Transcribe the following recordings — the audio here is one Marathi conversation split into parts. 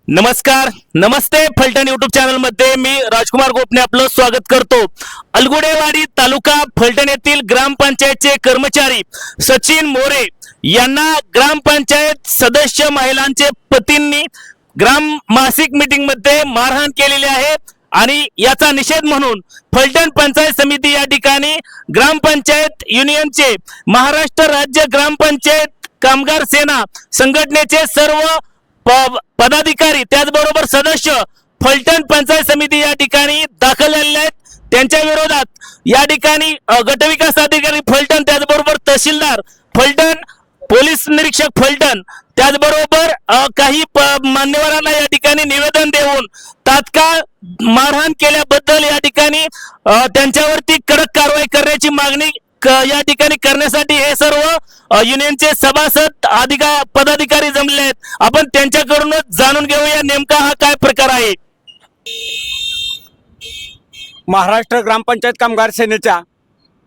नमस्कार, नमस्ते फलटण यूट्यूब चॅनल मध्ये मी राजकुमार गोपने आपलं स्वागत करतो। अलगुडेवाडी तालुका फलटण येथील ग्रामपंचायतचे कर्मचारी सचिन मोरे यांना ग्रामपंचायत सदस्य महिलांचे पतींनी ग्राम मासिक मीटिंग मध्ये मारहाण केलेली आहे आणि याचा निषेध म्हणून फलटण पंचायत समिती या ठिकाणी ग्रामपंचायत युनियनचे महाराष्ट्र राज्य ग्रामपंचायत कामगार सेना संघटनेचे सर्व पदाधिकारी त्याचबरोबर सदस्य फलटण पंचायत समिती या ठिकाणी दाखल झालेले आहेत। त्यांच्या विरोधात या ठिकाणी गटविकास अधिकारी फलटण त्याचबरोबर तहसीलदार फलटण पोलीस निरीक्षक फलटण त्याचबरोबर काही मान्यवरांना या ठिकाणी निवेदन देऊन तात्काळ मारहाण केल्याबद्दल या ठिकाणी त्यांच्यावरती कडक कारवाई करण्याची मागणी या ठिकाणी करण्यासाठी हे सर्व युनियनचे सभासद पदाधिकारी जमले आहेत। आपण त्यांच्याकडूनच जाणून घेऊया नेमका हा काय प्रकार आहे। महाराष्ट्र ग्रामपंचायत कामगार सेनेच्या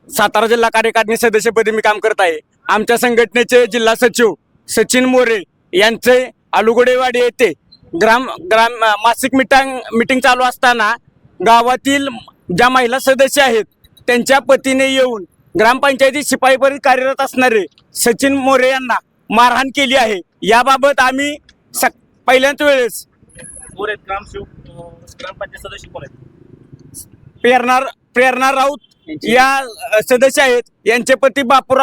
सातारा जिल्हा कार्यकारिणी सदस्यपदी मी काम करत आहे। आमच्या संघटनेचे जिल्हा सचिव सचिन मोरे यांचे अलुगडेवाडी येथे ग्राम मासिक मीटिंग चालू असताना गावातील ज्या महिला सदस्य आहेत त्यांच्या पतीने येऊन ग्रामपंचायती शिपाईपदी कार्यरत असणारे सचिन मोरे यांना मारहाण केली आहे। याबाबत आम्ही पहिल्यांच वेळेस ग्रामपंचायत सदस्य कोण आहेत? प्रेरणा राऊत या सदस्य आहेत। यांचे पती बापू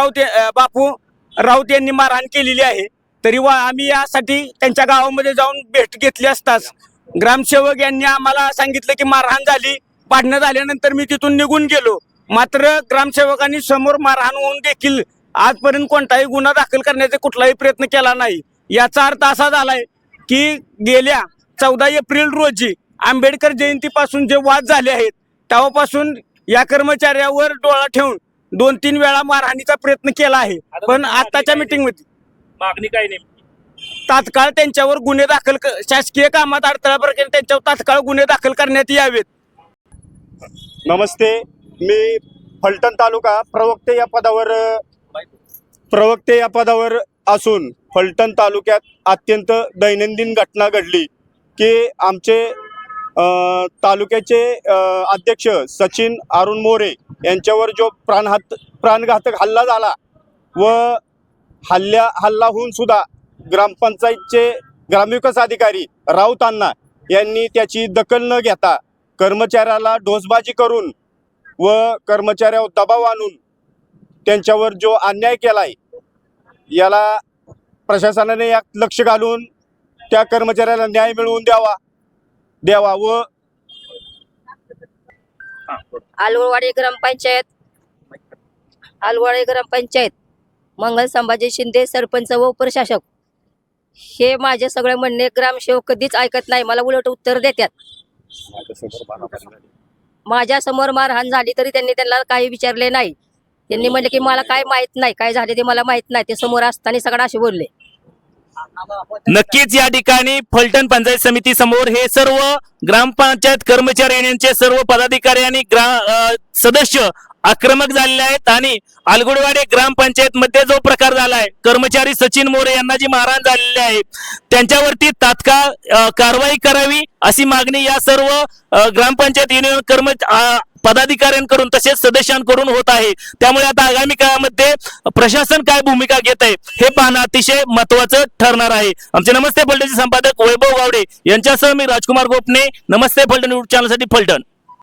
राऊत यांनी मारहाण केलेली आहे। तरी आम्ही यासाठी त्यांच्या गावामध्ये जाऊन भेट घेतली असताच ग्रामसेवक यांनी आम्हाला सांगितलं की मारहाण झाली। पाडणं झाल्यानंतर मी तिथून निघून गेलो। मात्र ग्रामसेवकांनी समोर मारहाण होऊन देखील आजपर्यंत कोणताही गुन्हा दाखल करण्याचा कुठलाही प्रयत्न केला नाही। याचा अर्थ असा झालाय की गेल्या 14 एप्रिल रोजी आंबेडकर जयंतीपासून जे वाद झाले आहेत तेव्हापासून या कर्मचाऱ्यावर डोळा ठेवून 2-3 वेळा मारहाणीचा प्रयत्न केला आहे। पण आताच्या मीटिंग मध्ये मागणी काय नेमकी? तात्काळ त्यांच्यावर गुन्हे दाखल शासकीय कामात अडथळा प्रकरण त्यांच्यावर तात्काळ गुन्हे दाखल करण्यात यावेत। नमस्ते, मी फलटण तालुका प्रवक्ते या पदावर असून फलटण तालुक्यात अत्यंत दैनंदिन घटना घडली की आमचे तालुक्याचे अध्यक्ष सचिन अरुण मोरे यांच्यावर जो प्राणघातक हल्ला झाला व हल्ला होऊन सुद्धा ग्रामपंचायतचे ग्रामविकास अधिकारी राऊत अण्णा यांनी त्याची दखल न घेता कर्मचाऱ्याला ढोसबाजी करून व कर्मचाऱ्यावर दबाव आणून त्यांच्यावर जो अन्याय केलाय याला प्रशासनाने यात लक्ष घालून त्या कर्मचाऱ्याला न्याय मिळवून द्यावा व अलगुडेवाडी ग्रामपंचायत मंगल संभाजी शिंदे सरपंच व प्रशासक हे माझे सगळे म्हणणे ग्रामसेवक कधीच ऐकत नाही। मला उलट उत्तर देतात। माझ्या समोर मारहाण झाली तरी त्यांना काही विचारले नाही। त्यांनी म्हणले की मला काय माहित नाही, काय झाले ते मला माहित नाही। ते समोर असताना सगळं असे बोलले। नक्कीच या ठिकाणी फलटण पंचायत समिती समोर हे सर्व ग्रामपंचायत कर्मचारी युनियनचे सर्व पदाधिकारी आणि सदस्य आक्रमक झालेले आहेत आणि अलगुडेवाडी ग्रामपंचायत मध्ये जो प्रकार झालाय कर्मचारी सचिन मोरे यांना जी मारहाण झालेली आहे त्यांच्यावरती तात्काळ कारवाई करावी अशी मागणी या सर्व ग्रामपंचायत युनियन पदाधिकाऱ्यांकडून तसेच सदस्यांकडून होत आहे। त्यामुळे आता आगामी काळामध्ये प्रशासन काय भूमिका घेत आहे हे पाहणं अतिशय महत्त्वाचं ठरणार आहे। आमचे नमस्ते फलटणचे संपादक वैभव गावडे यांच्यासह मी राजकुमार गोपने, नमस्ते फलटण यूट्यूब चॅनलसाठी फलटण।